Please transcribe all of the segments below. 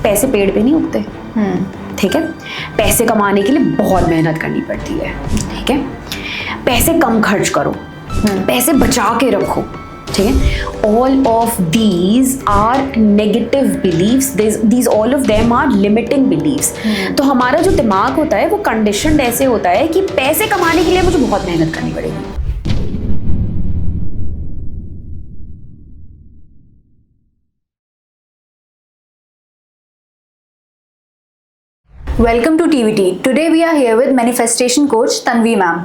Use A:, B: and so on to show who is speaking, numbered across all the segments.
A: पैसे पेड़ पे नहीं उगते, ठीक है। पैसे कमाने के लिए बहुत मेहनत करनी पड़ती है, ठीक है। पैसे कम खर्च करो, पैसे बचा के रखो, ठीक है। All of these are negative beliefs, these all of them are limiting beliefs. तो हमारा जो दिमाग होता है वो कंडीशनड ऐसे होता है कि पैसे कमाने के लिए मुझे बहुत मेहनत करनी पड़ेगी।
B: Welcome to TVT. Today we are here with manifestation coach Tanvi ma'am,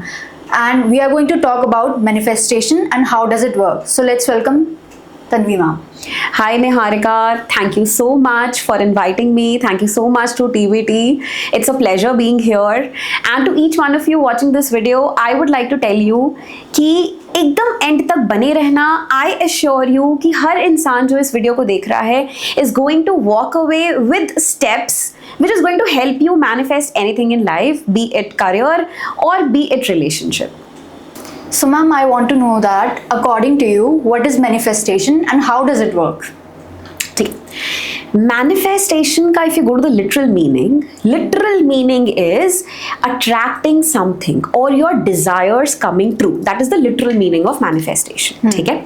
B: and we are going to talk about manifestation and how does it work. So let's welcome Tanvi ma'am.
A: Hi Niharika, thank you so much for inviting me. Thank you so much to TVT. It's a pleasure being here. And to each one of you watching this video, I would like to tell you कि एकदम and तक बने रहना। I assure you कि हर इंसान जो इस video को देख रहा है is going to walk away with steps which is going to help you manifest anything in life, be it career or be it relationship.
B: So ma'am, I want to know that according to you, what is manifestation and how does it work?
A: ठीक, manifestation का if you go to the literal meaning is attracting something or your desires coming true. That is the literal meaning of manifestation. ठीक है.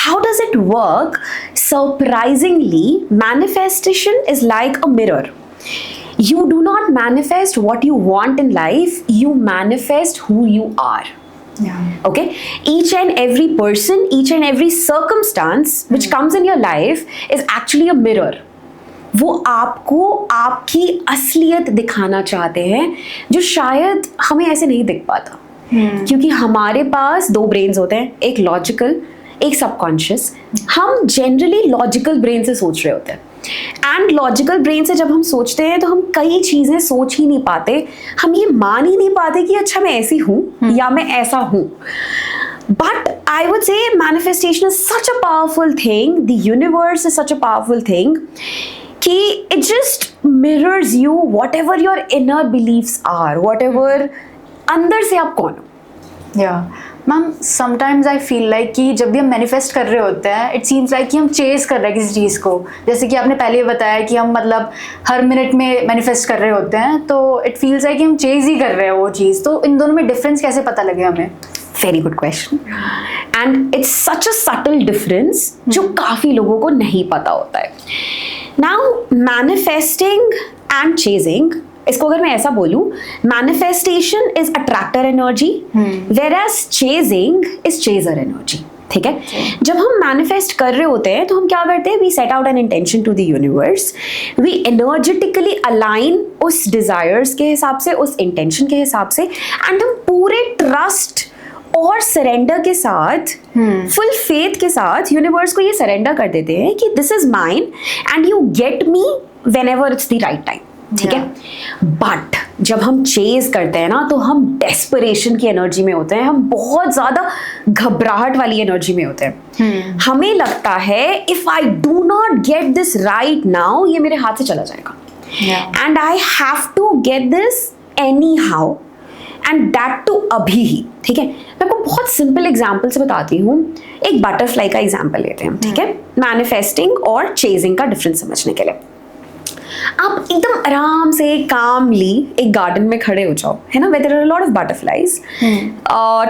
A: How does it work? Surprisingly, manifestation is like a mirror. You do not manifest what you want in life, you manifest who you are.
B: Yeah.
A: Okay? Each and every person, each and every circumstance which comes in your life is actually a mirror. वो आपको आपकी असलियत दिखाना चाहते हैं जो शायद हमें ऐसे नहीं दिख पाता, क्योंकि हमारे पास दो ब्रेन्स होते हैं, एक लॉजिकल, एक सबकॉन्शियस। हम जनरली लॉजिकल ब्रेन से सोच रहे होते हैं, एंड लॉजिकल ब्रेन से जब हम सोचते हैं तो हम कई चीज़ें सोच ही नहीं पाते, हम ये मान ही नहीं पाते कि अच्छा मैं ऐसी हूँ या मैं ऐसा हूँ। But I would say manifestation is such a powerful thing, the universe is such a powerful thing कि it just mirrors you whatever your inner believes are, whatever अंदर से आप कौन हो।
B: Yeah ma'am, sometimes I feel like कि जब भी हम मैनिफेस्ट कर रहे होते हैं इट सीम्स लाइक कि हम चेज कर रहे हैं किसी चीज़ को। जैसे कि आपने पहले बताया कि हम मतलब हर मिनट में मैनिफेस्ट कर रहे होते हैं, तो इट फील्स लाइक कि हम चेज ही कर रहे हैं वो चीज़। तो इन दोनों में डिफरेंस कैसे पता लगे हमें?
A: Very good question, and it's such a subtle difference जो काफ़ी लोगों को नहीं पता होता है। नाउ मैनिफेस्टिंग एंड चेजिंग, इसको अगर मैं ऐसा बोलूं, manifestation is attractor energy, whereas chasing is chaser energy. ठीक है, जब हम मैनिफेस्ट कर रहे होते हैं तो हम क्या करते हैं, we set out an intention to the universe, we energetically align उस डिजायर्स के हिसाब से, उस इंटेंशन के हिसाब से, एंड हम पूरे ट्रस्ट और सरेंडर के साथ, फुल फेथ के साथ यूनिवर्स को ये सरेंडर कर देते हैं कि this is mine and you get me when ever its the right time. ठीक है, बट जब हम चेज करते हैं ना तो हम डेस्परेशन की एनर्जी में होते हैं, हम बहुत ज्यादा घबराहट वाली एनर्जी में होते हैं। हमें लगता है if I do not get this right now, ये मेरे हाथ से चला जाएगा, and I have to get this anyhow, and that too अभी ही। ठीक है, मैं आपको बहुत सिंपल एग्जाम्पल से बताती हूँ। एक बटरफ्लाई का एग्जाम्पल लेते हैं, ठीक है, मैनिफेस्टिंग और चेजिंग का डिफरेंस समझने के लिए। आप एकदम आराम से कामली एक गार्डन में खड़े हो जाओ, है ना, where there are a lot of butterflies,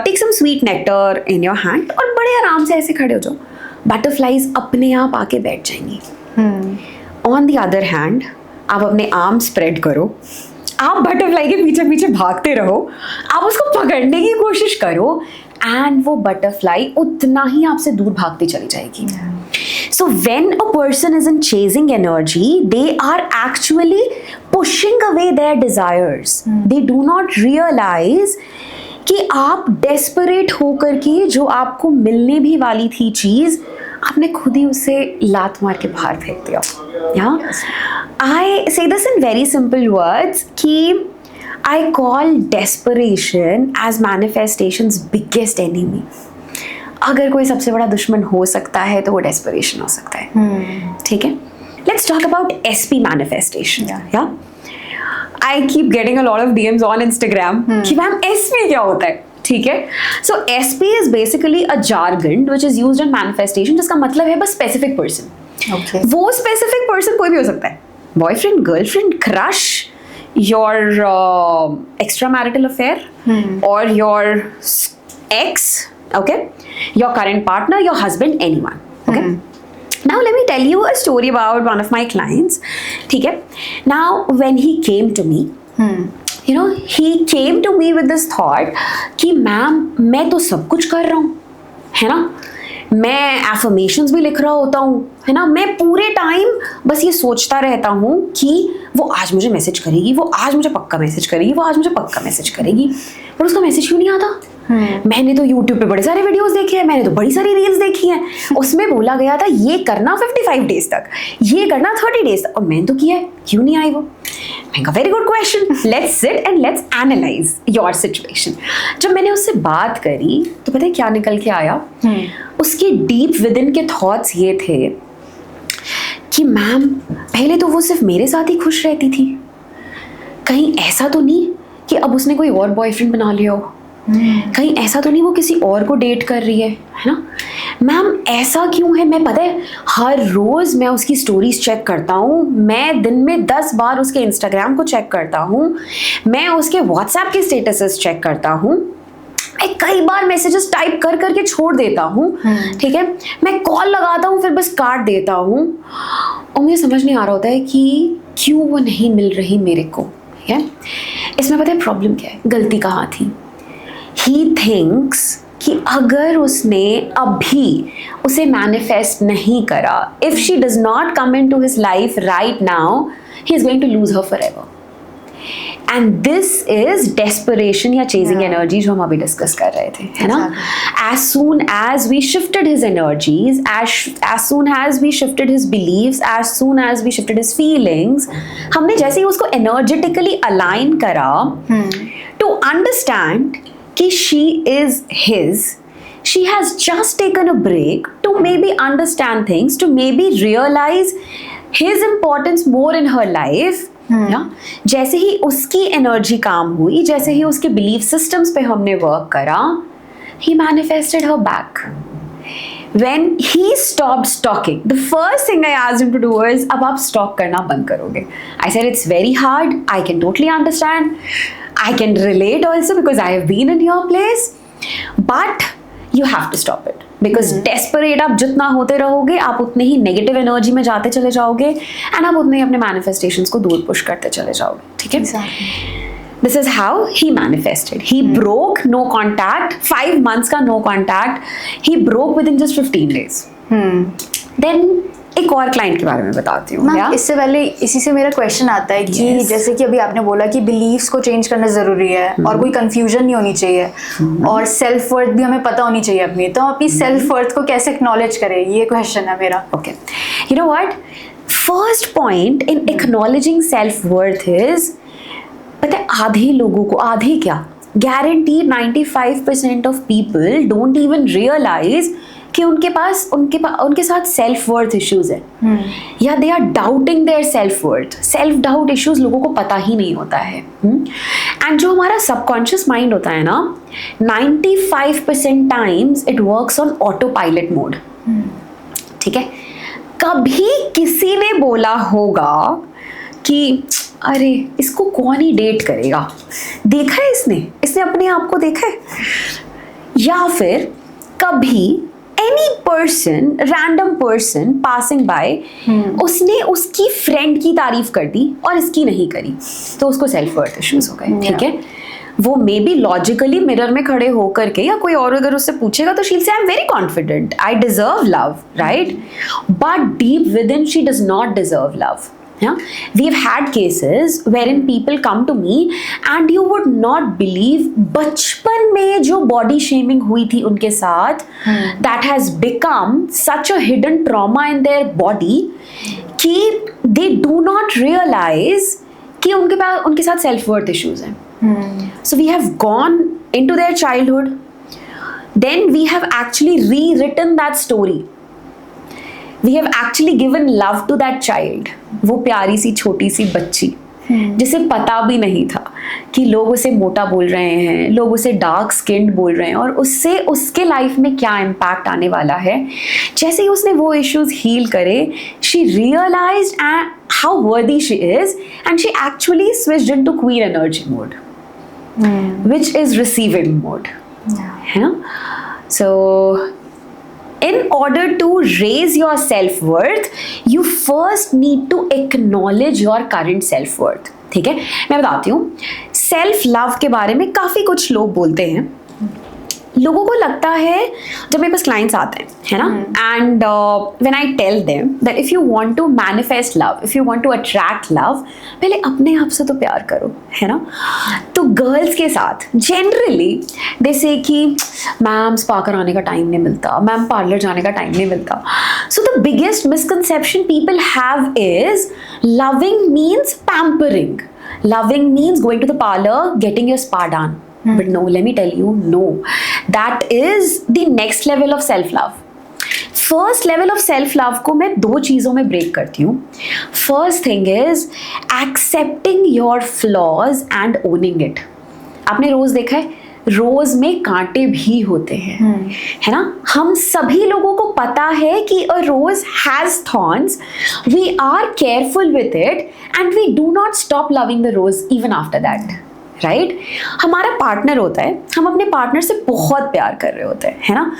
A: take some sweet nectar in your hand और बड़े आराम से ऐसे खड़े हो जाओ, बटरफ्लाइज अपने आप आके बैठ जाएंगी। ऑन द अदर हैंड, आप अपने आर्म स्प्रेड करो, आप बटरफ्लाई के पीछे पीछे भागते रहो, आप उसको पकड़ने की कोशिश करो, एंड वो बटरफ्लाई उतना ही आपसे दूर भागती चली जाएगी। So when a person is in chasing energy, they are actually pushing away their desires. They do not realize कि आप desperate होकर के जो आपको मिलने भी वाली थी चीज, आपने खुद ही उसे लात मार के बाहर फेंक दिया। Yeah? I say this in very simple words कि I call desperation as manifestation's biggest enemy. अगर कोई सबसे बड़ा दुश्मन हो सकता है तो वो डेस्परेशन हो सकता है। ठीक है, let's talk about SP manifestation. Yeah I keep getting a lot of DMs on Instagram कि मैम एसपी क्या होता है। ठीक है, so SP is basically a jargon which is used in manifestation, जिसका मतलब है बस स्पेसिफिक पर्सन।
B: Okay.
A: वो स्पेसिफिक पर्सन कोई भी हो सकता है। boyfriend, girlfriend, crush, your extramarital affair, or your ex, okay, your current partner, your husband, anyone, okay. Now let me tell you a story about one of my clients. ठीक है? Now when he came to me, you know, he came to me with this thought कि ma'am मैं तो सब कुछ कर रहा हूँ, है ना, मैं एफर्मेशंस भी लिख रहा होता हूँ, है ना, मैं पूरे टाइम बस ये सोचता रहता हूँ कि वो आज मुझे मैसेज करेगी, वो आज मुझे पक्का मैसेज करेगी, वो आज मुझे पक्का मैसेज करेगी, पर उसका मैसेज क्यों नहीं आता? मैंने तो YouTube पे बड़े सारे वीडियोस देखे हैं, मैंने तो बड़ी सारी रील्स देखी हैं, उसमें बोला गया था ये करना 55 डेज तक, ये करना 30 डेज तक, और मैंने तो किया है, क्यों नहीं आई वो? मैंने कहा very good question, let's sit and let's analyse your situation. जब मैंने उससे बात करी तो पता है क्या निकल के आया? उसके डीप विद इन के थॉट्स ये थे कि मैम पहले तो वो सिर्फ मेरे साथ ही खुश रहती थी, कहीं ऐसा तो नहीं कि अब उसने कोई और बॉयफ्रेंड बना लिया हो, कहीं ऐसा तो नहीं वो किसी और को डेट कर रही है ना? मैम ऐसा क्यों है? मैं पता है हर रोज़ मैं उसकी स्टोरीज चेक करता हूँ, मैं दिन में 10 बार उसके इंस्टाग्राम को चेक करता हूँ, मैं उसके व्हाट्सएप के स्टेटसेस चेक करता हूँ, मैं कई बार मैसेजेस टाइप कर करके छोड़ देता हूँ, ठीक है, मैं कॉल लगाता हूँ फिर बस काट देता हूँ, और मुझे समझ नहीं आ रहा होता है कि क्यों वो नहीं मिल रही मेरे को, ठीक है। इसमें पता है प्रॉब्लम क्या है, गलती कहाँ थी? He thinks कि अगर उसने अभी उसे मैनिफेस्ट नहीं करा, if she does not come into his life right now, he is going to lose her forever. And this is desperation या chasing energy जो हम अभी डिस्कस कर रहे थे, है ना? As soon as we shifted his energies, as soon as we shifted his beliefs, as soon as we shifted his feelings, हमने जैसे ही उसको energetically align करा to understand कि she is his, she has just taken a break to maybe understand things, to maybe realize his importance more in her life. जैसे ही उसकी energy काम हुई, जैसे ही उसके बिलीफ सिस्टम्स पे हमने वर्क करा, he manifested her back. When he stopped stalking, the first thing I asked him to do was, अब आप stalk करना बंद करोगे? I said it's very hard. I can totally understand. I can relate also because I have been in your place. But you have to stop it. Because desperate आप जितना होते रहोगे, आप उतने ही नेगेटिव एनर्जी में जाते चले जाओगे, एंड आप उतने ही अपने मैनिफेस्टेशंस को दूर पुश करते चले जाओगे, ठीक है? This is how he manifested. He broke no contact, 5 months का no contact. He broke within just 15 days. Then एक और क्लाइंट के बारे में बताती हूँ।
B: इससे पहले इसी से मेरा क्वेश्चन आता है कि जैसे कि अभी आपने बोला कि बिलीव्स को चेंज करना ज़रूरी है और कोई कंफ्यूजन नहीं होनी चाहिए और सेल्फ वर्थ भी हमें पता होनी चाहिए अपनी, तो हम अपनी सेल्फ वर्थ को कैसे एक्नॉलेज करें, ये क्वेश्चन है मेरा।
A: Okay, you know what, first point in acknowledging self worth is, पता है आधे लोगों को, आधे क्या, guaranteed 95% of people don't even realise कि उनके साथ सेल्फ वर्थ इश्यूज है, या they are doubting their self worth. Self doubt issues लोगों को पता ही नहीं होता है। एंड जो हमारा सबकॉन्शियस माइंड होता है ना, 95% times it works on auto pilot mode, ठीक है। कभी किसी ने बोला होगा कि अरे इसको कौन ही डेट करेगा, देखा है इसने अपने आप को देखा है, या फिर कभी any person, random person passing by, उसने उसकी फ्रेंड की तारीफ कर दी और इसकी नहीं करी, तो उसको सेल्फ वर्थ इश्यूज हो गए, ठीक है। वो मे बी लॉजिकली मिरर में खड़े होकर के, या कोई और अगर उससे पूछेगा तो she will say I am very confident, I deserve love, right, but deep with in she does not deserve love. Yeah, we've had cases wherein people come to me and you would not believe बचपन में जो body shaming हुई थी उनके साथ, that has become such a hidden trauma in their body कि they do not realize कि उनके साथ self worth issues हैं. So we have gone into their childhood, then we have actually rewritten that story. We have actually given love to that child, वो प्यारी सी छोटी सी बच्ची, जिसे पता भी नहीं था कि लोग उसे मोटा बोल रहे हैं, लोग उसे डार्क स्किन्ड बोल रहे हैं और उससे उसके लाइफ में क्या इम्पैक्ट आने वाला है। जैसे ही उसने वो इश्यूज हील करे, शी रियलाइज्ड हाउ वर्दी she is and she actually switched into queen energy mode, which is receiving mode, है ना। सो in order to raise your self-worth, you first need to acknowledge your current self-worth. ठीक है, मैं बताती हूँ। Self love के बारे में काफ़ी कुछ लोग बोलते हैं। लोगों को लगता है, जब मेरे पास क्लाइंट्स आते हैं, है ना, and when I tell them that if you want to manifest love, if you want to attract love, पहले अपने आप से तो प्यार करो, है ना। तो गर्ल्स के साथ जनरली दे से कि मैम स्पा कराने का टाइम नहीं मिलता, मैम पार्लर जाने का टाइम नहीं मिलता। So the biggest misconception people have is loving means pampering, loving means going to the parlour, getting your spa done. But no, let me tell you, no. That is the next level of self-love. First level of self-love को मैं 2 चीज़ों में break करती हूँ. First thing is accepting your flaws and owning it. आपने रोज़ देखा है, रोज़ में कांटे भी होते हैं, है ना। हम सभी लोगों को पता है कि a rose has thorns. We are careful with it and we do not stop loving the rose even after that. Right हमारा पार्टनर होता है, हम अपने पार्टनर से बहुत प्यार कर रहे होते हैं, है ना।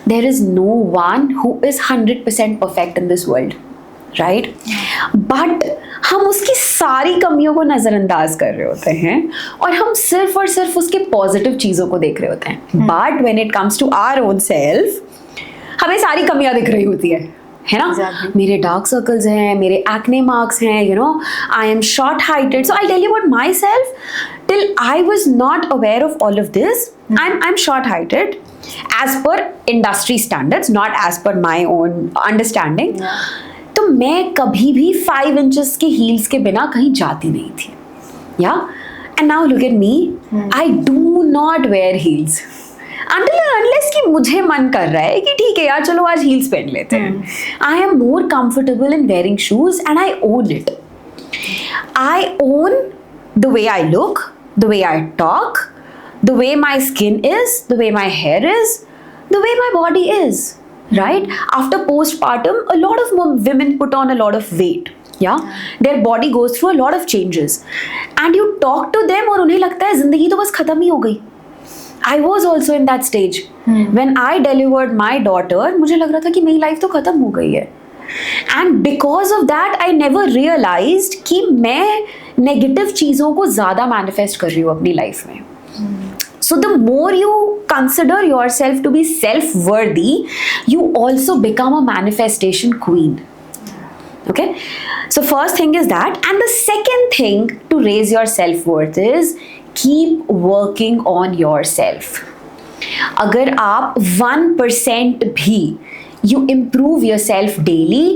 A: There is no one who is 100% perfect in this world, right, but हम उसकी सारी कमियों को नज़रअंदाज कर रहे होते हैं और हम सिर्फ और सिर्फ उसके पॉजिटिव चीज़ों को देख रहे होते हैं। But when it comes to our own self, हमें सारी कमियां दिख रही होती है ना।
B: Exactly.
A: मेरे डार्क सर्कल्स हैं, मेरे एक्ने मार्क्स हैं, you know, I am short heighted. So I tell you about myself, till I was not aware of all of this, I am short heighted as per industry standards, not as per my own understanding. तो मैं कभी भी 5 inches के heels के बिना कहीं जाती नहीं थी, या and now look at me, I do not wear heels until and unless कि मुझे मन कर रहा है कि ठीक है यार चलो आज हील्स पहन लेते हैं. I am more comfortable in wearing shoes and I own it. I own the way I look, the way I talk, the way my skin is, the way my here is, the way my body is. Right? After postpartum, a lot of women put on a lot of weight. Yeah? Their body goes through a lot of changes. And you talk to them और उन्हें लगता है जिंदगी तो बस खत्म ही हो गई. I was also in that stage. When I delivered my daughter, मुझे लग रहा था कि मेरी लाइफ तो खत्म हो गई है. And because of that, I never realized कि मैं नेगेटिव चीज़ों को ज़्यादा मैनिफेस्ट कर रही हूँ अपनी लाइफ में. So the more you consider yourself to be self-worthy, you also become a manifestation queen. Okay? So first thing is that. And the second thing to raise your self-worth is keep working on yourself. अगर आप 1% भी you improve yourself daily,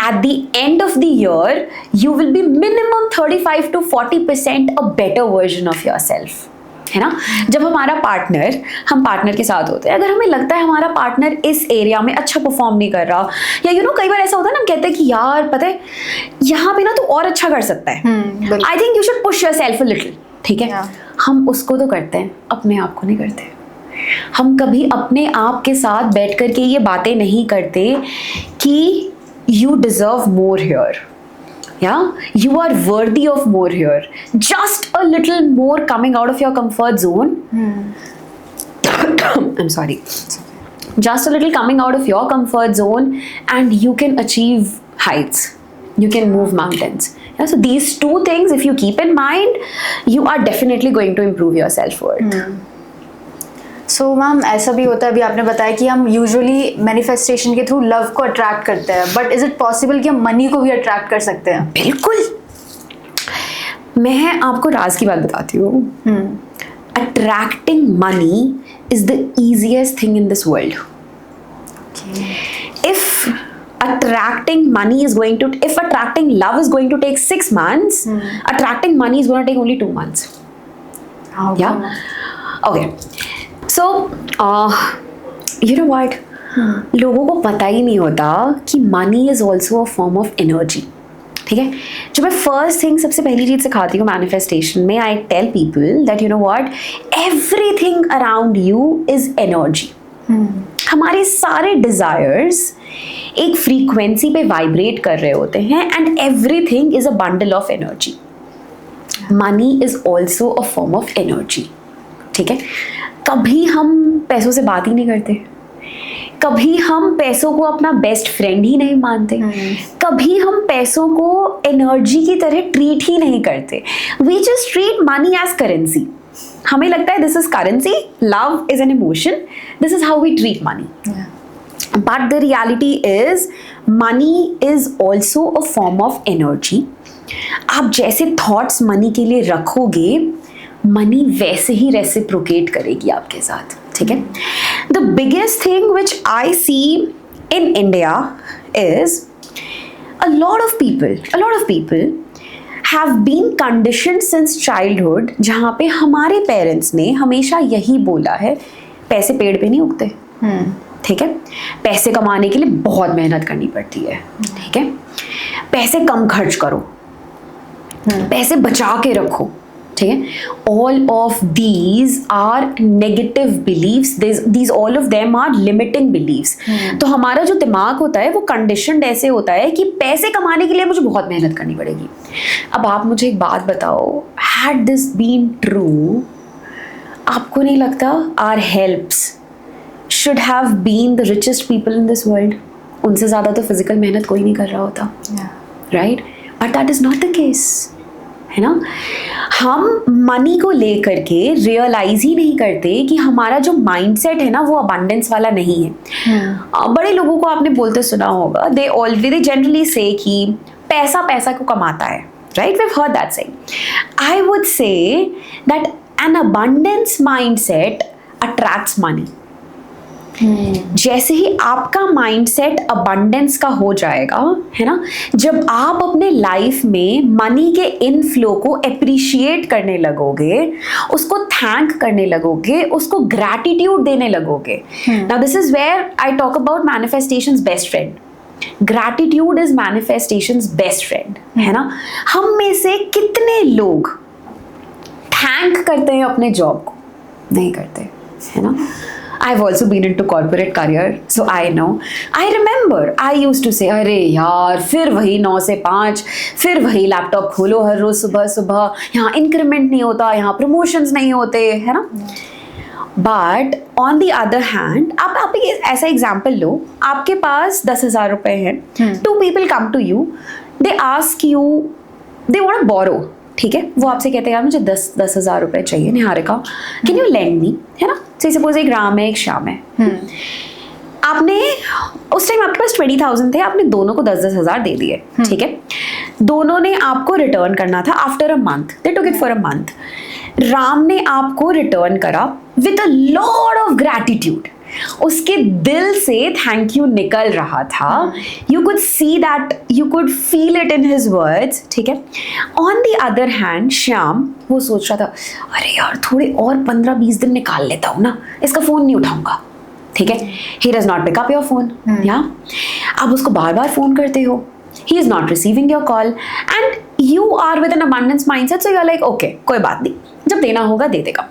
A: at the end of the year, you will be minimum 35 to 40% a better version of yourself. है ना. जब हमारा partner, हम partner के साथ होते हैं, अगर हमें लगता है हमारा पार्टनर इस एरिया में अच्छा परफॉर्म नहीं कर रहा, या यू नो कई बार ऐसा होता है ना, हम कहते हैं कि यार पता है यहाँ पे ना तो और अच्छा कर सकता है, I think you should push yourself a little. ठीक है, हम उसको तो करते हैं, अपने आप को नहीं करते. हम कभी अपने आप के साथ बैठ कर के ये बातें नहीं करते कि you deserve more here. Yeah, you are worthy of more here. Just a little more coming out of your comfort zone. I'm sorry. Just a little coming out of your comfort zone, and you can achieve heights. You can move mountains. Yeah, so these two things, if you keep in mind, you are definitely going to improve your self-worth.
B: So ma'am ऐसा भी होता है, अभी आपने बताया कि हम usually manifestation के थ्रू लव को अट्रैक्ट करते हैं, बट इज इट पॉसिबल कि हम मनी को भी अट्रैक्ट कर सकते हैं?
A: बिल्कुल. मैं आपको राज की बात बताती हूँ. Attracting money is the easiest thing in this world. If attracting money is going to, if attracting love is going to take 6 months, attracting money is going to take only 2 months. Yeah? Okay. So, you know what? लोगों को पता ही नहीं होता कि money is also a form of energy. ठीक है, जो मैं फर्स्ट थिंग सबसे पहली चीज सिखाती हूँ मैनिफेस्टेशन में, I tell people that you know what, everything around you is energy. हमारे सारे डिजायर्स एक फ्रीक्वेंसी पे वाइब्रेट कर रहे होते हैं and everything is a bundle of energy. Money is also a form of energy. ठीक है, कभी हम पैसों से बात ही नहीं करते, कभी हम पैसों को अपना बेस्ट फ्रेंड ही नहीं मानते, कभी हम पैसों को एनर्जी की तरह ट्रीट ही नहीं करते। We just treat money as currency. हमें लगता है this is currency, love is an emotion, this is how we treat money. But the reality is money is also a form of energy. आप जैसे thoughts money के लिए रखोगे, money वैसे ही reciprocate करेगी आपके साथ। ठीक है, the biggest thing which I see in India is a lot of people have been conditioned since childhood, जहाँ पे हमारे पेरेंट्स ने हमेशा यही बोला है, पैसे पेड़ पे नहीं उगते। ठीक है, पैसे कमाने के लिए बहुत मेहनत करनी पड़ती है। ठीक है, पैसे कम खर्च करो, पैसे बचा के रखो। ठीक है, all of these are negative beliefs, these all of them are limiting beliefs. तो हमारा जो दिमाग होता है वो कंडीशनड ऐसे होता है कि पैसे कमाने के लिए मुझे बहुत मेहनत करनी पड़ेगी। अब आप मुझे एक बात बताओ, हैड दिस बीन ट्रू, आपको नहीं लगता our helps should have been the richest people in this world? उनसे ज़्यादा तो फिजिकल मेहनत कोई नहीं कर रहा होता, right? But that is not the case, है ना? हम मनी को लेकर के रियलाइज ही नहीं करते कि हमारा जो माइंडसेट है ना वो अबंडेंस वाला नहीं है। बड़े लोगों को आपने बोलते सुना होगा, दे जनरली से कि पैसा पैसा को कमाता है, right? We have heard that saying. I would say that an abundance mindset attracts money. जैसे ही आपका माइंडसेट अबंडेंस का हो जाएगा, है ना, जब आप अपने लाइफ में मनी के इनफ्लो को एप्रिशिएट करने लगोगे, उसको थैंक करने लगोगे, उसको ग्रैटिट्यूड देने लगोगे। Now this is where I talk about manifestation's best friend. Gratitude is manifestation's best friend, है ना? हम में से कितने लोग थैंक करते हैं अपने जॉब को? नहीं करते, है ना? I've also been into corporate career, so I know. I remember I used to say, अरे यार फिर वही 9 से 5, फिर वही लैपटॉप खोलो हर रोज सुबह सुबह, यहाँ इंक्रीमेंट नहीं होता, यहाँ प्रमोशंस नहीं होते, है ना? But on the other hand, आप ऐसा एग्जाम्पल लो, आपके पास 10,000 रुपए हैं, 2 people come to you, they ask you, they want to borrow, ठीक है? वो आपसे कहते हैं यार मुझे 10,000 रुपए चाहिए Niharika, can you lend me, है ना? सपोज एक राम है एक श्याम है, आपने उस टाइम आपके पास 20,000 थे, आपने दोनों को 10,000 दे दिए। ठीक है, दोनों ने आपको रिटर्न करना था after a month, they took it for a month. Ram ने आपको रिटर्न करा with a lot of gratitude, उसके दिल से थैंक यू निकल रहा था, you could see that, you could feel it in his words. ठीक है, on the other hand Shyam वो सोच रहा था, अरे यार थोड़े और 15-20 दिन निकाल लेता हूँ ना, इसका फ़ोन नहीं उठाऊंगा। ठीक है, he does not pick up your phone, या आप उसको बार बार फ़ोन करते हो, he is not receiving your call, and you are with an abundance mindset, so you are like okay कोई बात नहीं, जब देना होगा दे देगा।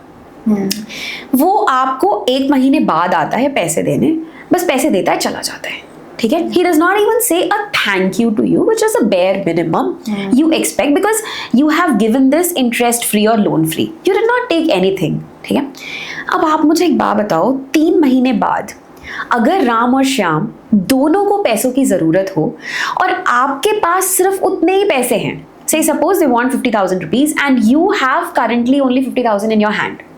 A: वो आपको 1 महीने बाद आता है पैसे देने, बस पैसे देता है चला जाता है। ठीक है, he does not even say a thank you to you, which is a bare minimum you expect because you have given this interest free or loan free, you did not take anything। ठीक है, अब आप मुझे एक बात बताओ, 3 महीने बाद अगर राम और श्याम दोनों को पैसों की जरूरत हो और आपके पास सिर्फ उतने ही पैसे हैं, say suppose they want 50,000 rupees and you have currently only 50,000 in your hand,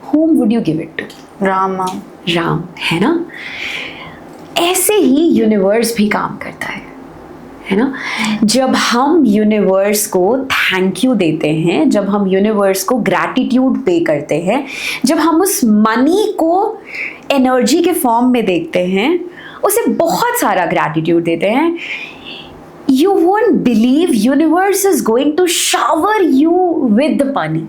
A: whom would you give it to?
B: Ram,
A: है ना? ऐसे ही यूनिवर्स भी काम करता है ना? जब हम यूनिवर्स को थैंक यू देते हैं, जब हम यूनिवर्स को ग्रैटिट्यूड पे करते हैं, जब हम उस मनी को एनर्जी के फॉर्म में देखते हैं, उसे बहुत सारा ग्रैटिट्यूड देते हैं, you won't believe universe is going to shower you with the money।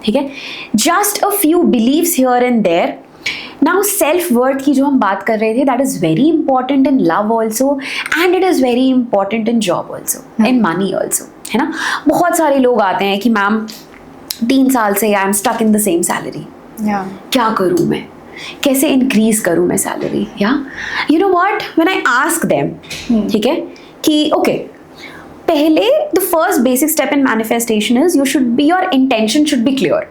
A: ठीक है, just a few beliefs here and there now self worth की जो हम बात कर रहे थे, that is very important in love also, and it is very important in job also, in money also, है ना. बहुत सारे लोग आते हैं कि मैम 3 साल से I am stuck in the same salary, क्या करूँ मैं, कैसे इंक्रीज करूँ मैं सैलरी. या you know what, when I ask them, ठीक है, कि ओके, पहले the first basic step in manifestation is you should be, your intention should be clear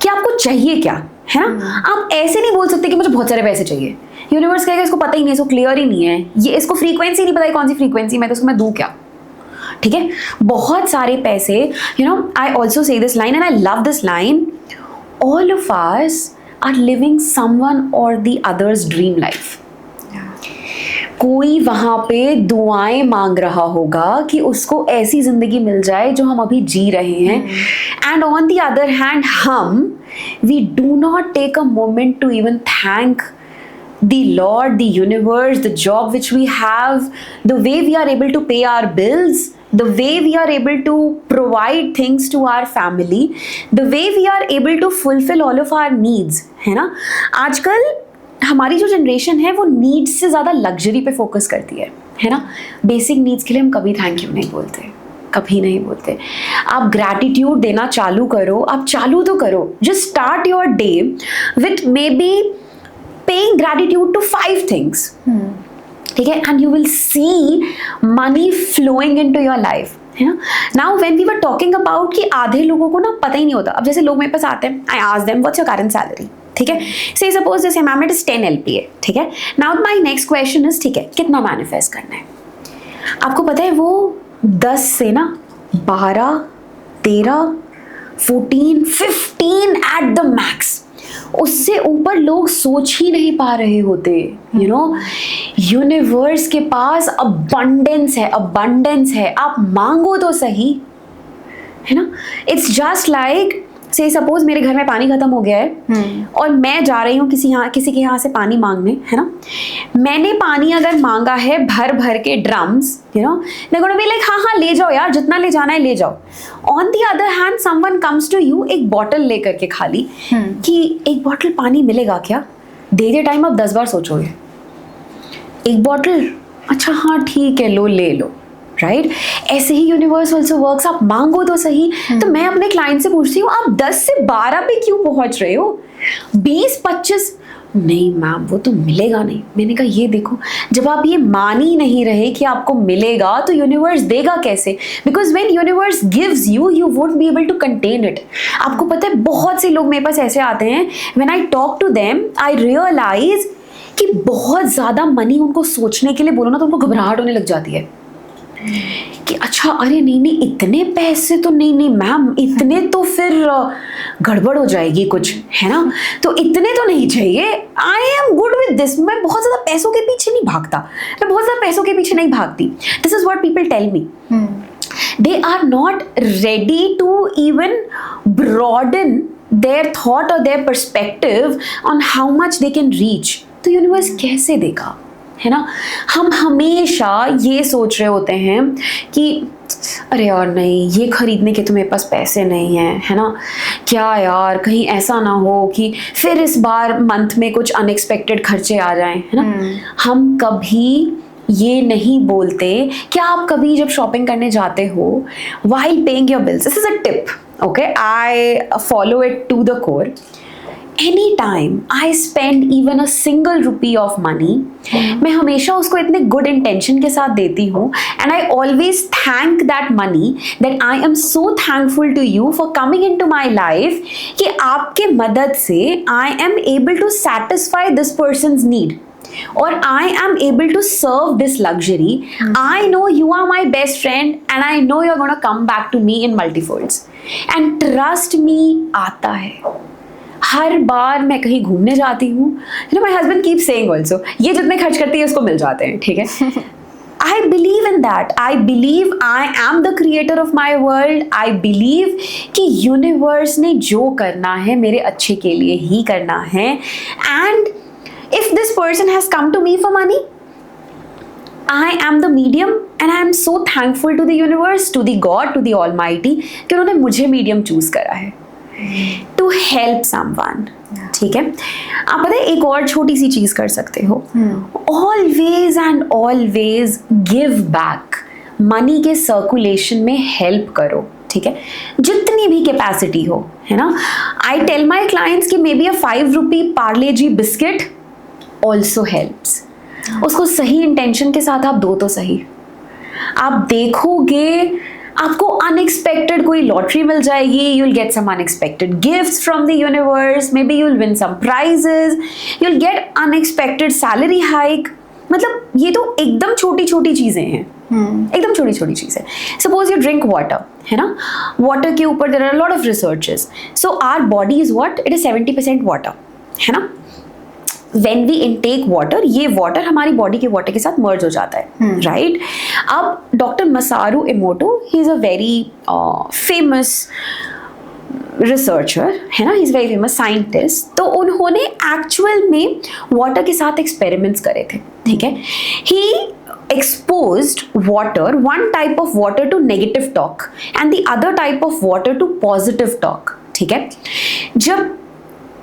A: कि आपको चाहिए क्या, है ना. आप ऐसे नहीं बोल सकते कि मुझे बहुत सारे पैसे चाहिए. यूनिवर्स कहेगा इसको पता ही नहीं, इसको क्लियर ही नहीं है, ये इसको फ्रीक्वेंसी नहीं पता है कौन सी फ्रीक्वेंसी में, तो उसको मैं दूँ क्या. ठीक है, बहुत सारे पैसे. You know, I also say this line and I love this line, all of us are living someone और द अदर्स ड्रीम लाइफ. कोई वहाँ पे दुआएं मांग रहा होगा कि उसको ऐसी जिंदगी मिल जाए जो हम अभी जी रहे हैं. And on the other hand हम, we do not take a moment to even thank the Lord, the universe, the job which we have, the way we are able to pay our bills, the way we are able to provide things to our family, the way we are able to fulfill all of our needs, है ना. आजकल हमारी जो generation है वो needs से ज़्यादा luxury पे फोकस करती है ना. बेसिक नीड्स के लिए हम कभी थैंक यू नहीं बोलते, कभी नहीं बोलते. आप ग्रैटिट्यूड देना चालू करो, आप चालू तो करो. Just start your day with may be paying gratitude to 5 things, ठीक है, and you will see money flowing into your life, है ना. Now when we were talking about कि आधे लोगों को ना पता ही नहीं होता. अब जैसे लोग मेरे पास आते हैं, I ask them what's your current salary, ठीक है. Say suppose जैसे मैम it is 10 LPA, ठीक है. Now my next question is, ठीक है, कितना मैनिफेस्ट करना है. आपको पता है वो 10 से ना 12, 13, 14, 15 एट द मैक्स, उससे ऊपर लोग सोच ही नहीं पा रहे होते. यू नो, यूनिवर्स के पास अबंडेंस है, अबंडेंस है. आप मांगो तो सही, है ना. इट्स जस्ट लाइक से सपोज मेरे घर में पानी खत्म हो गया है और मैं जा रही हूँ किसी के यहाँ से पानी मांगने, है ना. मैंने पानी अगर मांगा है भर भर के drums, you know, they're gonna be like, हाँ ले जाओ यार, जितना ले जाना है ले जाओ. On the other hand someone comes to you एक बॉटल लेकर के खाली, कि एक बॉटल पानी मिलेगा क्या, दे टाइम आप 10 बार सोचोगे. एक बॉटल, अच्छा हाँ ठीक है, लो ले लो, राइट. ऐसे ही यूनिवर्स ऑल्सो वर्क्स. आप मांगो तो सही. तो मैं अपने क्लाइंट से पूछती हूँ, आप 10 से 12 पे क्यों पहुंच रहे हो, 20, 25 नहीं मैम वो तो मिलेगा नहीं. मैंने कहा ये देखो, जब आप ये मान ही नहीं रहे कि आपको मिलेगा तो यूनिवर्स देगा कैसे. Because when universe gives you, you won't be able to contain it. आपको पता है बहुत से लोग मेरे पास ऐसे आते हैं, when I talk to them I realise कि बहुत ज़्यादा मनी उनको सोचने के लिए बोलो ना तो उनको घबराहट होने लग जाती है कि अच्छा अरे नहीं इतने पैसे तो नहीं मैम, इतने तो फिर गड़बड़ हो जाएगी कुछ, है ना. तो इतने तो नहीं चाहिए. I am good with this. मैं बहुत ज़्यादा पैसों के पीछे नहीं भागता, मैं बहुत ज़्यादा पैसों के पीछे नहीं भागती. This is what people tell me. They are not ready to even broaden their thought or their perspective on how much they can reach. तो यूनिवर्स कैसे देगा, है ना. हम हमेशा ये सोच रहे होते हैं कि अरे यार नहीं, ये खरीदने के तो मेरे पास पैसे नहीं हैं, है ना. क्या यार कहीं ऐसा ना हो कि फिर इस बार मंथ में कुछ अनएक्सपेक्टेड खर्चे आ जाएं, है ना. हम कभी ये नहीं बोलते. क्या आप कभी जब शॉपिंग करने जाते हो, while paying your bills, this is a tip, okay, I follow it to the core. Anytime I spend even a single rupee of money, मैं हमेशा उसको इतने good intention के साथ देती हूँ, and I always thank that money that I am so thankful to you for coming into my life, कि आपके मदद से I am able to satisfy this person's need. Or I am able to serve this luxury. I know you are my best friend and I know you're gonna come back to me in multifolds. And trust me, आता है. हर बार मैं कहीं घूमने जाती हूँ, you know, my husband keeps saying also, ये जितने खर्च करती है उसको मिल जाते हैं, ठीक है. I believe in that. I believe I am the creator of my world. I believe कि universe ने जो करना है मेरे अच्छे के लिए ही करना है. And if this person has come to me for money, I am the medium and I am so thankful to the universe, to the God, to the Almighty कि उन्होंने मुझे medium choose करा है. टू हेल्प समवन, ठीक है। आप पता है एक और छोटी सी चीज कर सकते हो, always and always give back, money के सर्कुलेशन में हेल्प करो, ठीक है, जितनी भी कैपेसिटी हो, है ना। आई टेल माई क्लाइंट्स कि may be a 5 rupee Parle ji biscuit also helps. उसको सही इंटेंशन के साथ आप दो तो सही, आप देखोगे आपको अनएक्सपेक्टेड कोई लॉटरी मिल जाएगी, you will get some unexpected gifts from the universe, maybe you will win some prizes, you will get unexpected salary hike. मतलब ये तो एकदम छोटी छोटी चीजें हैं, एकदम छोटी छोटी चीज है। सपोज यू ड्रिंक वाटर, है ना, वाटर के ऊपर there are lot of researches. So our body is what, it is 70% water, है ना। When we intake water, ये वाटर हमारी बॉडी के वाटर के साथ मर्ज हो जाता है, राइट। अब doctor Masaru Emoto, he is a very famous researcher, है ना, he is very famous scientist. तो उन्होंने एक्चुअल में वाटर के साथ एक्सपेरिमेंट्स करे थे, ठीक है। ही exposed water, one type of water to negative talk and the other type of water to positive talk, ठीक है। जब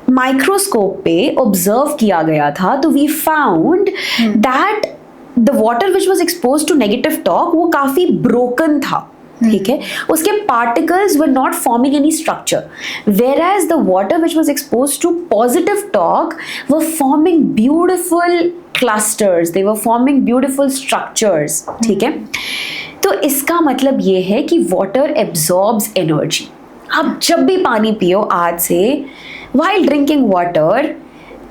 A: माइक्रोस्कोप पे ऑब्जर्व किया गया था तो we found that the water which was expose to negative talk वो काफी ब्रोकन था, ठीक है, उसके particles were not forming any structure, whereas the water which was expose to positive talk were forming beautiful clusters, they were forming beautiful structures, ठीक है। तो इसका मतलब ये है कि वाटर एब्जॉर्ब्स एनर्जी। आप जब भी पानी पियो आज से, while drinking water,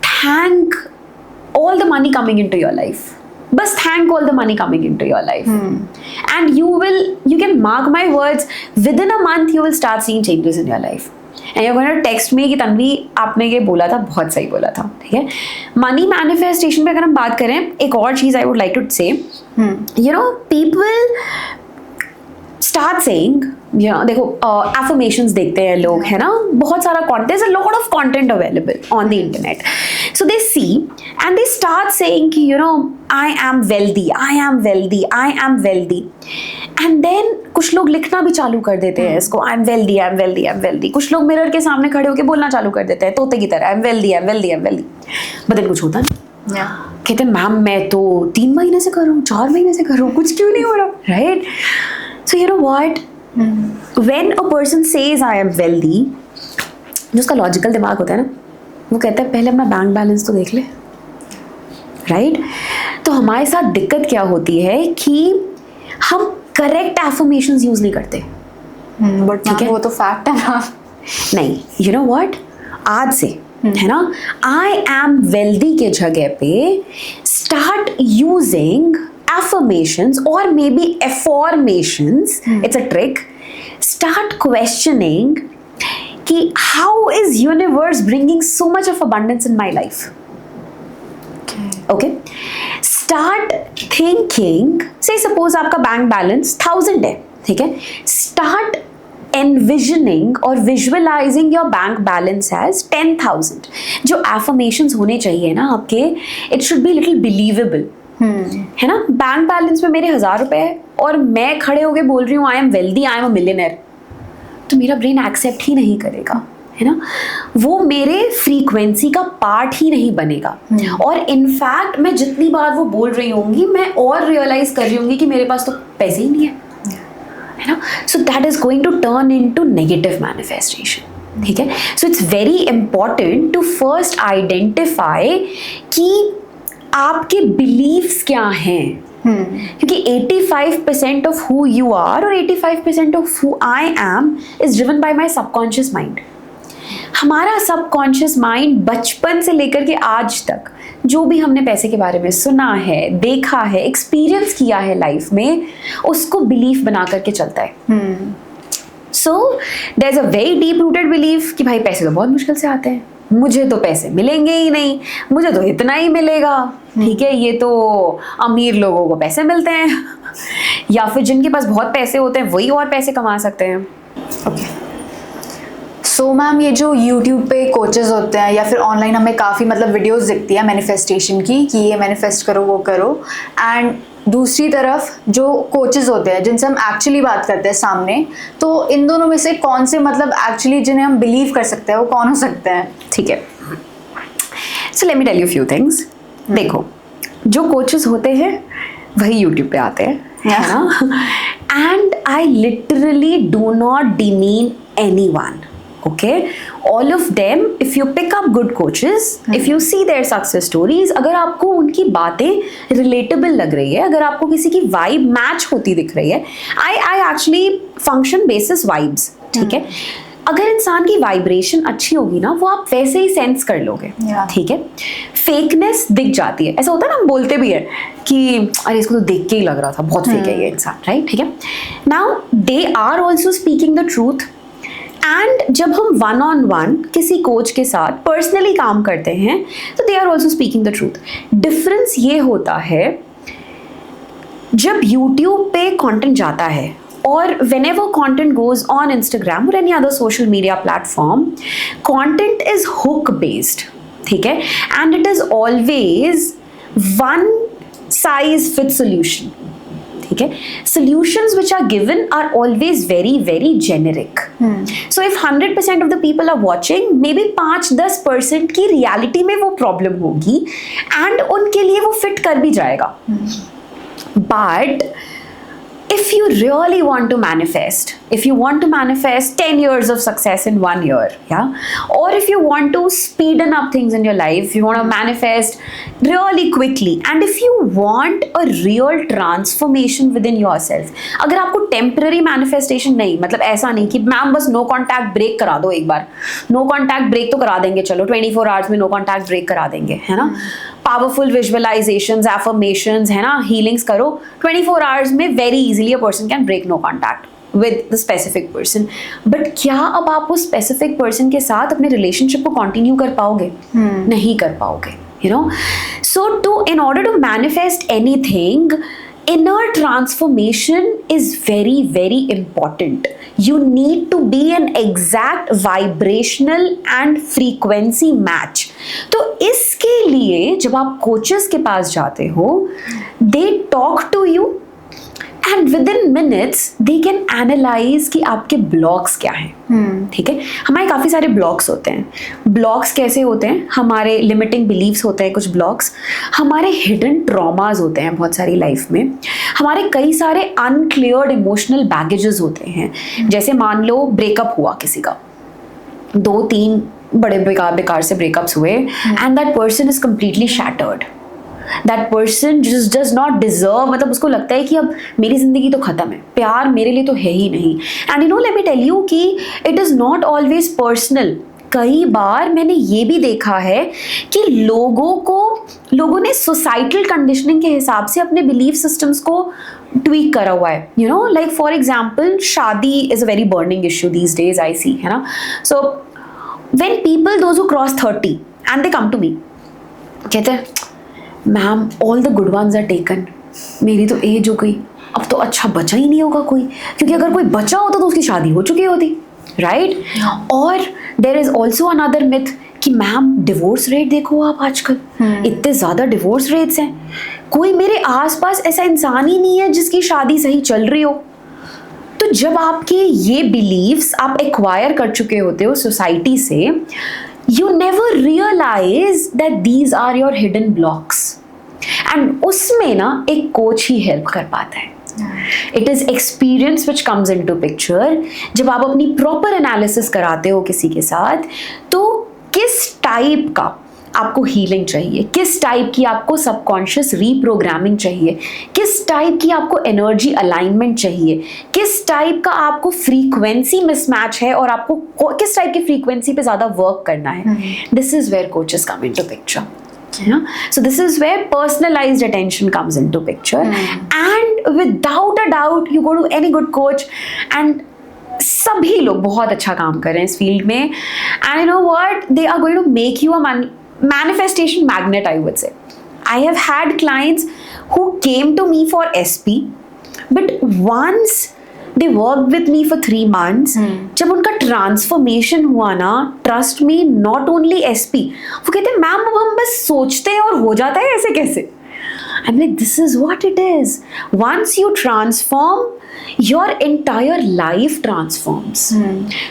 A: thank all the money coming into your life. Bas thank all the money coming into your life. And you can mark my words, within a month you will start seeing changes in your life. And you're going to text me कि तन्वी आपने ये बोला था, बहुत सही बोला था, ठीक है। मनी मैनिफेस्टेशन पे अगर हम बात करें, एक और चीज आई वुड लाइक टू से, you know, people start saying, you know, देखो affirmations देखते हैं लोग, है ना, बहुत सारा content, there's a lot of content available on the internet, so they see and they start saying कि you know I am wealthy, I am wealthy, I am wealthy, and then कुछ लोग लिखना भी चालू कर देते हैं इसको, I am wealthy, I am wealthy, I am wealthy। कुछ लोग मिरर के सामने खड़े होकर बोलना चालू कर देते हैं तोते की तरह, I am wealthy, I am wealthy, I am wealthy, बदल कुछ होता नहीं। कहते हैं मैम मैं तो 3 महीने से कर रहा हूँ, 4 महीने से कर रहा हूँ, कुछ क्यों नहीं हो रहा, right. So you know what? When a person says I am wealthy, जो उसका लॉजिकल दिमाग होता है ना, वो कहता है पहले अपना बैंक बैलेंस तो देख ले, राइट। तो हमारे साथ दिक्कत क्या होती है कि हम करेक्ट एफर्मेशंस यूज नहीं करते,
B: बट ठीक है, वो तो फैक्ट है ना।
A: नहीं, यू नो व्हाट, आज से है ना, आई एम वेल्दी के जगह पे start using affirmations or maybe affirmations, it's a trick. Start questioning कि how is universe bringing so much of abundance in my life? Okay. Start thinking, say suppose आपका bank balance 1000 है, ठीक है, start envisioning or visualizing your bank balance as 10,000। जो affirmations होने चाहिए ना आपके, it should be little believable, है ना। बैंक बैलेंस में मेरे 1000 रुपए है और मैं खड़े होके बोल रही हूँ I am wealthy, I am a millionaire, तो मेरा ब्रेन एक्सेप्ट ही नहीं करेगा, है ना, वो मेरे फ्रीक्वेंसी का पार्ट ही नहीं बनेगा। और इनफैक्ट मैं जितनी बार वो बोल रही होंगी मैं और रियलाइज कर रही होंगी कि मेरे पास तो पैसे ही नहीं है ना। So that is going to turn into negative manifestation, ठीक है। So it's very important to first identify कि आपके बिलीव्स क्या हैं, क्योंकि 85% ऑफ हु यू आर और 85% of who I am is driven by my subconscious mind. हमारा subconscious mind बचपन से लेकर के आज तक जो भी हमने पैसे के बारे में सुना है, देखा है, एक्सपीरियंस किया है लाइफ में, उसको बिलीफ बना करके चलता है। So there is a very deep rooted belief कि भाई पैसे तो बहुत मुश्किल से आते हैं, मुझे तो पैसे मिलेंगे ही नहीं, मुझे तो इतना ही मिलेगा, ठीक है, ये तो अमीर लोगों को पैसे मिलते हैं या फिर जिनके पास बहुत पैसे होते हैं वही और पैसे कमा सकते हैं।
B: ओके, सो मैम ये जो यूट्यूब पे कोचेस होते हैं या फिर ऑनलाइन हमें काफ़ी मतलब वीडियोस दिखती है मैनिफेस्टेशन की कि ये मैनिफेस्ट करो वो करो, एंड दूसरी तरफ जो कोचेस होते हैं जिनसे हम एक्चुअली बात करते हैं सामने, तो इन दोनों में से कौन से मतलब एक्चुअली जिन्हें हम बिलीव कर सकते हैं वो कौन हो सकते हैं?
A: ठीक है, so let me tell you few things. देखो, जो कोचेस होते हैं वही यूट्यूब पे आते हैं, है ना? And I literally do not demean anyone. Okay, all of them, if you pick up good coaches, if you see their success stories, अगर आपको उनकी बातें relatable लग रही है, अगर आपको किसी की vibe match होती दिख रही है, I actually function basis vibes. ठीक है, अगर इंसान की वाइब्रेशन अच्छी होगी ना, वो आप वैसे ही सेंस कर लोगे. ठीक है, फेकनेस दिख जाती है. ऐसा होता है ना, हम बोलते भी है कि अरे इसको तो देख के ही लग रहा था, बहुत फेक है ये इंसान, राइट? ठीक है, now they are also speaking the truth. And जब हम वन ऑन वन किसी कोच के साथ पर्सनली काम करते हैं तो they are also speaking the truth. Difference ये होता है, जब यूट्यूब पे कंटेंट जाता है और whenever content goes on Instagram or any other social media platform, content is hook based. ठीक है, and it is always one size fits solution. ठीक है, solutions which are given are always very very generic. So if 100% of the people are watching, maybe 5-10% की reality में वो problem होगी and उनके लिए वो fit कर भी जाएगा. But if you really want to manifest, if you want to manifest 10 years of success in 1 year, yeah, or if you want to speeden up things in your life, you want to manifest really quickly, and if you want a real transformation within yourself, अगर आपको temporary manifestation नहीं, मतलब ऐसा नहीं कि ma'am बस no contact break करा दो एक बार, no contact break तो करा देंगे, चलो 24 hours में no contact break करा देंगे, है ना? पावरफुल विजुअलाइजेशंस, एफर्मेशंस, है ना, हीलिंग्स करो 24 आवर्स में, very easily a person can break no contact with the specific person. But क्या अब आप उस स्पेसिफिक पर्सन के साथ अपने रिलेशनशिप को कंटिन्यू कर पाओगे? नहीं कर पाओगे, you know. So to in order to manifest anything, inner transformation is very very important. You need to be an exact vibrational and frequency match. तो इसके लिए जब आप कोचेस के पास जाते हो, they talk to you and within minutes they can analyze कि आपके ब्लॉक्स क्या हैं. ठीक है, हमारे काफ़ी सारे ब्लॉक्स होते हैं. ब्लॉक्स कैसे होते हैं? हमारे लिमिटिंग बिलीव्स होते हैं कुछ ब्लॉक्स, हमारे हिडन ट्रॉमास होते हैं बहुत सारी लाइफ में, हमारे कई सारे अनक्लियर्ड इमोशनल बैगेजेस होते हैं. जैसे मान लो ब्रेकअप हुआ किसी का, 2-3 बड़े बेकार से ब्रेकअप्स हुए, and that person is completely shattered. That person just does not deserve, मतलब उसको लगता है कि अब मेरी जिंदगी तो खत्म है, प्यार मेरे लिए तो है ही नहीं. And you know, let me tell you कि it is not always personal. कई बार मैंने ये भी देखा है कि लोगों ने सोसाइटल कंडीशनिंग के हिसाब से अपने बिलीफ सिस्टम्स को ट्वीक करा हुआ है. You know, like for example, shaadi is a very burning issue these days, I see, है ना. So when people those who cross 30 and they come to me, कहते हैं ma'am all the good ones are taken, मेरी तो as हो गई, अब तो अच्छा बचा ही नहीं होगा कोई, क्योंकि अगर कोई बचा होता तो उसकी शादी हो चुकी होती, राइट? और there is also another myth कि मैम डिवोर्स रेट देखो आप आजकल, इतने ज़्यादा डिवोर्स रेट्स हैं, कोई मेरे आसपास ऐसा इंसान ही नहीं है जिसकी शादी सही चल रही हो. तो जब आपके ये बिलीव्स आप एक्वायर कर चुके होते हो सोसाइटी से, you never realize that these are your hidden blocks. And उसमें ना एक कोच ही हेल्प कर पाता है. It is experience which comes into picture. जब आप अपनी प्रॉपर एनालिसिस कराते हो किसी के साथ, तो किस टाइप का आपको हीलिंग चाहिए, किस टाइप की आपको सबकॉन्शियस रीप्रोग्रामिंग चाहिए, किस टाइप की आपको एनर्जी अलाइनमेंट चाहिए, किस टाइप का आपको फ्रीक्वेंसी मिसमैच है और आपको किस टाइप की फ्रीक्वेंसी पे ज़्यादा वर्क करना है. This is where coaches come into picture. So this is where personalized attention comes into picture. And without a doubt you go to any good coach and सभी लोग बहुत अच्छा काम कर रहे हैं इस फील्ड में. And you know what? They are going to make you a manifestation magnet, I would say. I have had clients who came to me for SP, but once they worked with me for 3 months, जब उनका transformation हुआ ना, trust me, not only SP, वो कहते हैं ma'am अब हम बस सोचते हैं और हो जाता है, ऐसे कैसे? I'm like, this is what it is. Once you transform, your entire life transforms.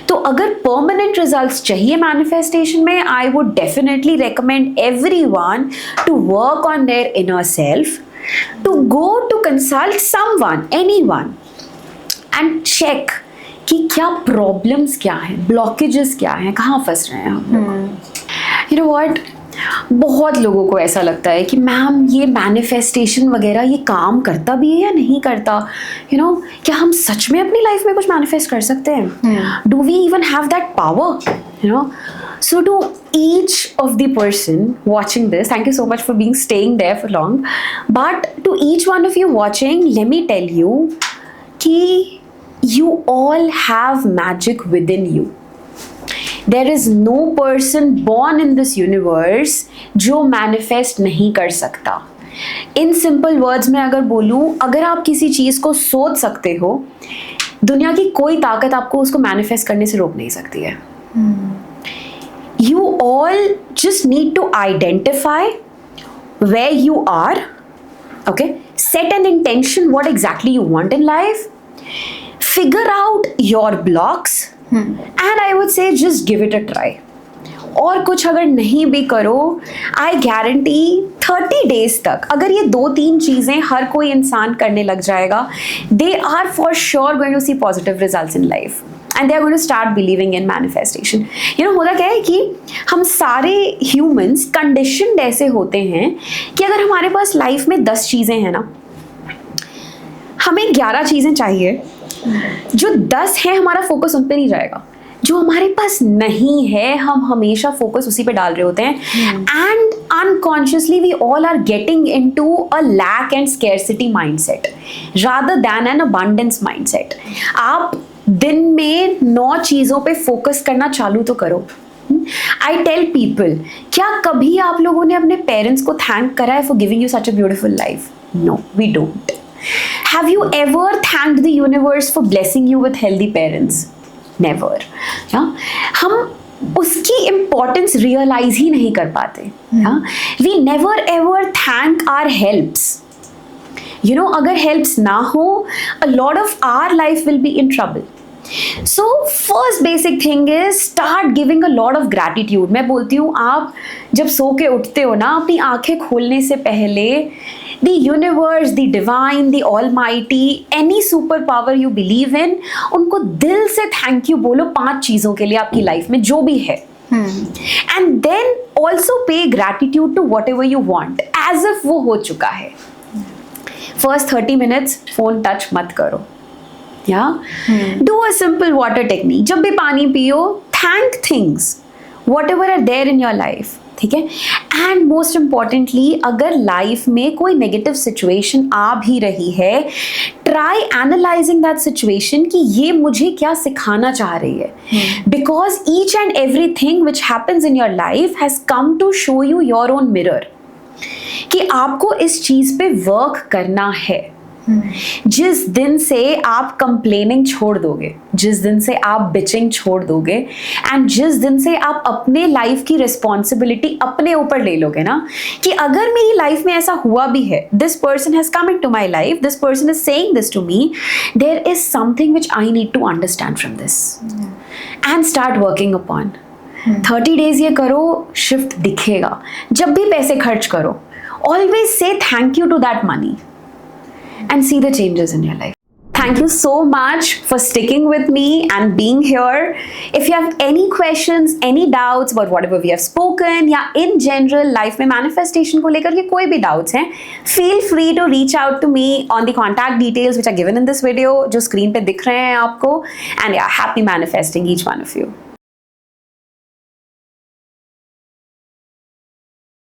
A: तो अगर permanent results चाहिए manifestation में, I would definitely recommend everyone to work on their inner self, to go to consult someone, anyone, and check कि क्या problems क्या हैं, blockages क्या हैं, कहाँ फंस रहे हैं हम लोग. You know what? बहुत लोगों को ऐसा लगता है कि मैम ये मैनिफेस्टेशन वगैरह ये काम करता भी है या नहीं करता. यू नो, क्या हम सच में अपनी लाइफ में कुछ मैनिफेस्ट कर सकते हैं? Do we even have that power? You know, so to each of the person watching this, thank you so much for staying there for long, but to each one of you watching, let me tell you कि you all have magic within you. There is no person born in this universe जो manifest नहीं कर सकता. In simple words में अगर बोलूँ, अगर आप किसी चीज़ को सोच सकते हो, दुनिया की कोई ताकत आपको उसको manifest करने से रोक नहीं सकती है. You all just need to identify where you are, okay? Set an intention what exactly you want in life. Figure out your blocks. And I would say just give it a try. और कुछ अगर नहीं भी करो, I guarantee 30 days तक अगर ये 2-3 चीज़ें हर कोई इंसान करने लग जाएगा, they are for sure going to see positive results in life. And they are going to start believing in manifestation. You know, होता क्या है कि हम सारे humans conditioned ऐसे होते हैं कि अगर हमारे पास लाइफ में 10 चीज़ें हैं ना, हमें 11 चीज़ें चाहिए. जो 10 है हमारा फोकस उन पे नहीं जाएगा. जो हमारे पास नहीं है हम हमेशा फोकस उसी पे डाल रहे होते हैं. And unconsciously we all are getting into a lack and scarcity mindset rather than an abundance mindset. आप दिन में 9 चीज़ों पे फोकस करना चालू तो करो. आई टेल पीपल, क्या कभी आप लोगों ने अपने पेरेंट्स को थैंक करा है for giving you such a beautiful life? No, we don't. Have you ever thanked the universe for blessing you with healthy parents? Never. Yeah? हम उसकी importance realize ही नहीं कर पाते. Yeah? We never ever thank our helps. You know, अगर helps ना हो, a lot of our life will be in trouble. So first basic thing is start giving a lot of gratitude. मैं बोलती हूँ, आप जब सो के उठते हो ना, अपनी आंखें खोलने से पहले the universe, the divine, the almighty, any superpower you believe in, उनको दिल से thank you बोलो 5 चीज़ों के लिए आपकी लाइफ में जो भी है. And then also pay gratitude to whatever you want, as if वो हो चुका है. First 30 minutes phone touch मत करो. Yeah? Do a simple water technique. जब भी पानी पियो, thank things, whatever are there in your life. ठीक है. एंड मोस्ट इम्पॉर्टेंटली, अगर लाइफ में कोई नेगेटिव सिचुएशन आ भी रही है, ट्राई एनालाइजिंग दैट सिचुएशन कि ये मुझे क्या सिखाना चाह रही है. Because each and every thing which happens in your life has come to show you your own mirror कि आपको इस चीज़ पे वर्क करना है. जिस दिन से आप कंप्लेनिंग छोड़ दोगे, जिस दिन से आप बिचिंग छोड़ दोगे, एंड जिस दिन से आप अपने लाइफ की रिस्पॉन्सिबिलिटी अपने ऊपर ले लोगे ना, कि अगर मेरी लाइफ में ऐसा हुआ भी है, this person has come into my life, this person is saying this to me, there is something which I need to understand from this and start working upon. 30 days ये करो, शिफ्ट दिखेगा. जब भी पैसे खर्च करो, always say thank you to that money and see the changes in your life. Thank you so much for sticking with me and being here. If you have any questions, any doubts about whatever we have spoken, या in general life में manifestation को लेकर के कोई भी doubts हैं, feel free to reach out to me on the contact details which are given in this video, जो screen पे दिख रहे हैं आपको. And yeah, happy manifesting each one of you.